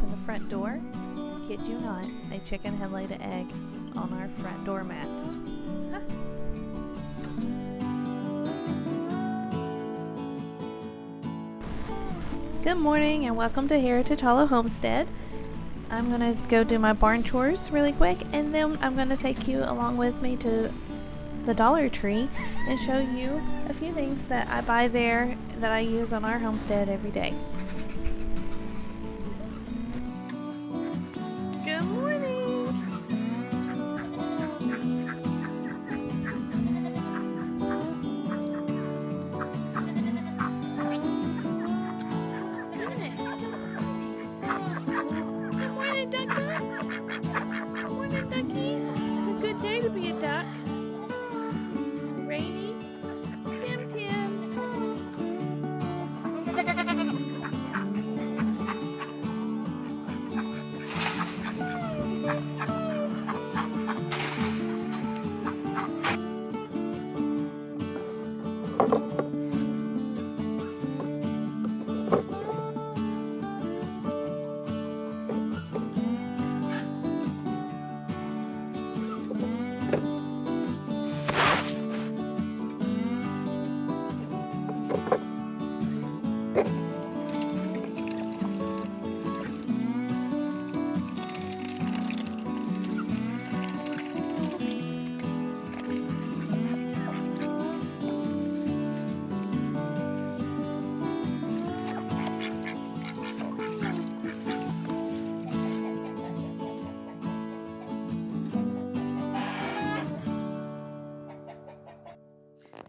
open the front door. I kid you not, a chicken had laid an egg on our front doormat. Huh. Good morning and welcome to Heritage Hollow Homestead. I'm going to go do my barn chores really quick, and then I'm going to take you along with me to the Dollar Tree and show you a few things that I buy there that I use on our homestead every day. Good morning! Good morning, duck ducks! Good morning, duckies! It's a good day to be a duck. Rainy. Tim Tim.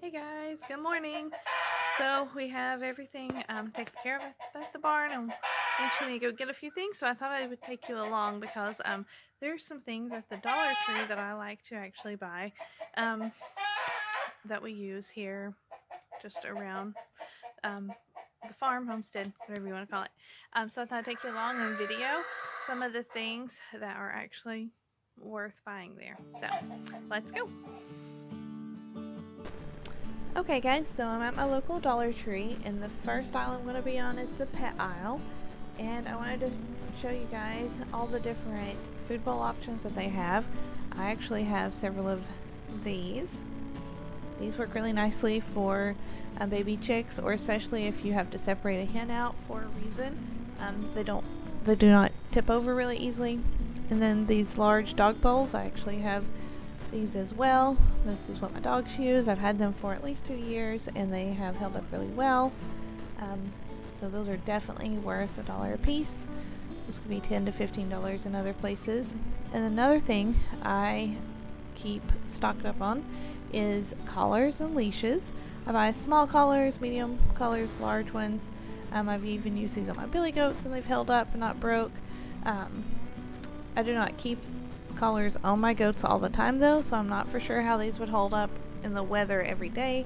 Hey guys, good morning. So we have everything taken care of at the barn, and we actually need to go get a few things. So I thought I would take you along because there's some things at the Dollar Tree that I like to actually buy that we use here just around the farm, homestead, whatever you want to call it. So I thought I'd take you along and video some of the things that are actually worth buying there. So let's go. Okay guys, so I'm at my local Dollar Tree, and the first aisle I'm going to be on is the pet aisle, and I wanted to show you guys all the different food bowl options that they have. I actually have several of these. These work really nicely for baby chicks, or especially if you have to separate a hen out for a reason. They do not tip over really easily. And then these large dog bowls, I actually have these as well. This is what my dogs use. I've had them for at least 2 years and they have held up really well. So those are definitely worth $1 a piece. This could be $10 to $15 in other places. And another thing I keep stocked up on is collars and leashes. I buy small collars, medium collars, large ones. I've even used these on my billy goats and they've held up and not broke. I do not keep collars on my goats all the time though, so I'm not for sure how these would hold up in the weather every day.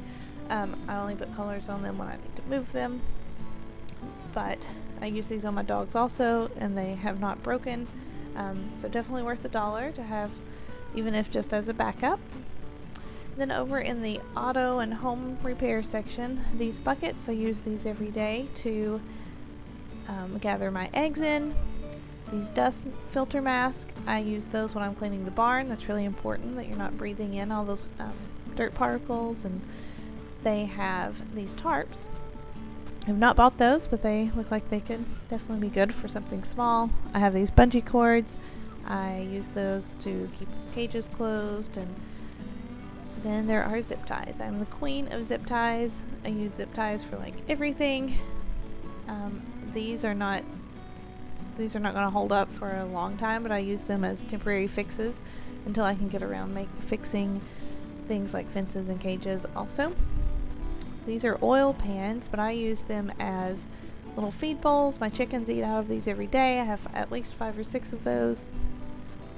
I only put collars on them when I need to move them, but I use these on my dogs also and they have not broken. So definitely worth $1 to have, even if just as a backup. Then over in the auto and home repair section, these buckets, I use these every day to gather my eggs in. These dust filter masks, I use those when I'm cleaning the barn. That's really important that you're not breathing in all those dirt particles. And they have these tarps. I've not bought those, but they look like they could definitely be good for something small. I have these bungee cords. I use those to keep cages closed. And then there are zip ties. I'm the queen of zip ties. I use zip ties for like everything. These are not going to hold up for a long time, but I use them as temporary fixes until I can get around fixing things like fences and cages also. These are oil pans, but I use them as little feed bowls. My chickens eat out of these every day. I have at least 5 or 6 of those.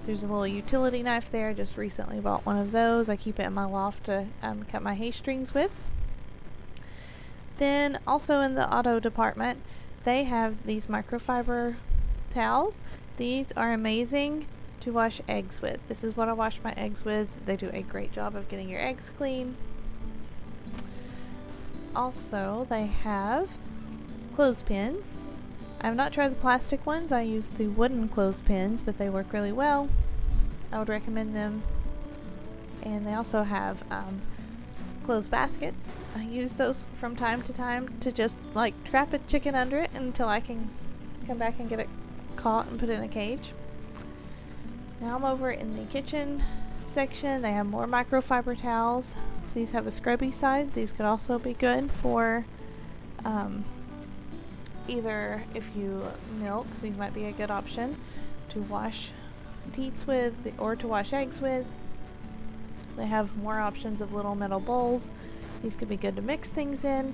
There's a little utility knife there. I just recently bought one of those. I keep it in my loft to cut my hay strings with. Then also in the auto department, they have these microfiber towels. These are amazing to wash eggs with. This is what I wash my eggs with. They do a great job of getting your eggs clean. Also, they have clothespins. I've not tried the plastic ones. I use the wooden clothespins, but they work really well. I would recommend them. And they also have clothes baskets. I use those from time to time to just like trap a chicken under it until I can come back and get it caught and put it in a cage. Now I'm over in the kitchen section. They have more microfiber towels. These have a scrubby side. These could also be good for either if you milk, these might be a good option to wash teats with or to wash eggs with. They have more options of little metal bowls. These could be good to mix things in,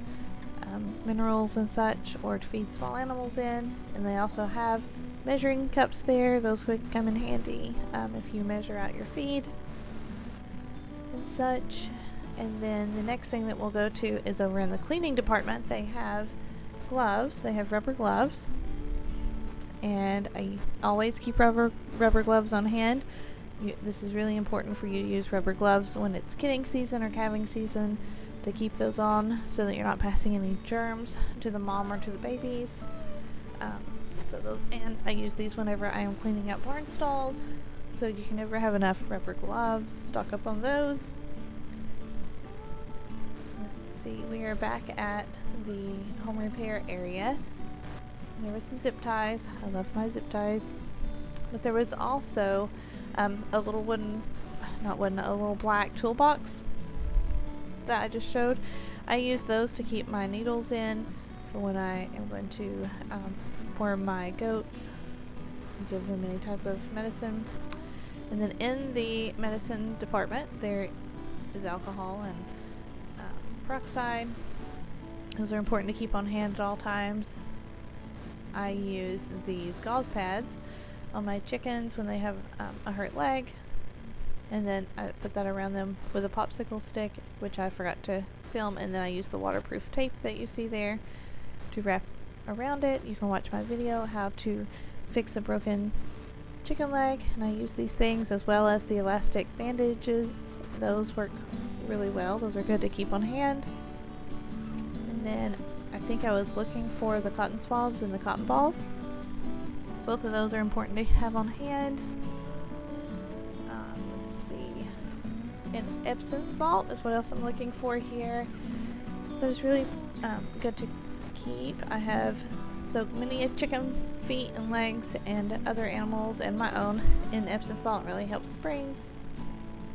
minerals and such, or to feed small animals in. And they also have measuring cups there. Those would come in handy if you measure out your feed and such. And then the next thing that we'll go to is over in the cleaning department. They have gloves. They have rubber gloves, and I always keep rubber gloves on hand. This is really important for you to use rubber gloves when it's kidding season or calving season, to keep those on so that you're not passing any germs to the mom or to the babies. And I use these whenever I am cleaning out barn stalls, so you can never have enough rubber gloves. Stock up on those. Let's see, we are back at the home repair area. There was the zip ties. I love my zip ties. But there was also a little a little black toolbox that I just showed. I use those to keep my needles in for when I am going to pour my goats and give them any type of medicine. And then in the medicine department there is alcohol and peroxide. Those are important to keep on hand at all times. I use these gauze pads on my chickens when they have a hurt leg, and then I put that around them with a popsicle stick, which I forgot to film, and then I use the waterproof tape that you see there to wrap around it. You can watch my video how to fix a broken chicken leg, and I use these things as well as the elastic bandages. Those work really well. Those are good to keep on hand. And then I think I was looking for the cotton swabs and the cotton balls. Both of those are important to have on hand. Let's see. And Epsom salt is what else I'm looking for here. That is really good to keep. I have soaked many chicken feet and legs and other animals and my own in Epsom salt. It really helps springs.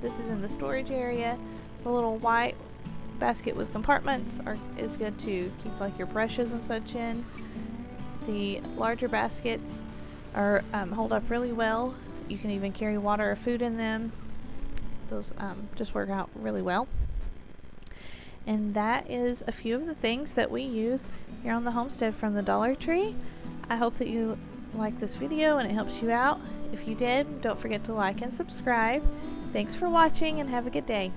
This is in the storage area. The little white basket with compartments is good to keep like your brushes and such in. The larger baskets are hold up really well. You can even carry water or food in them. Those just work out really well. And that is a few of the things that we use here on the homestead from the Dollar Tree. I hope that you like this video and it helps you out. If you did, don't forget to like and subscribe. Thanks for watching and have a good day.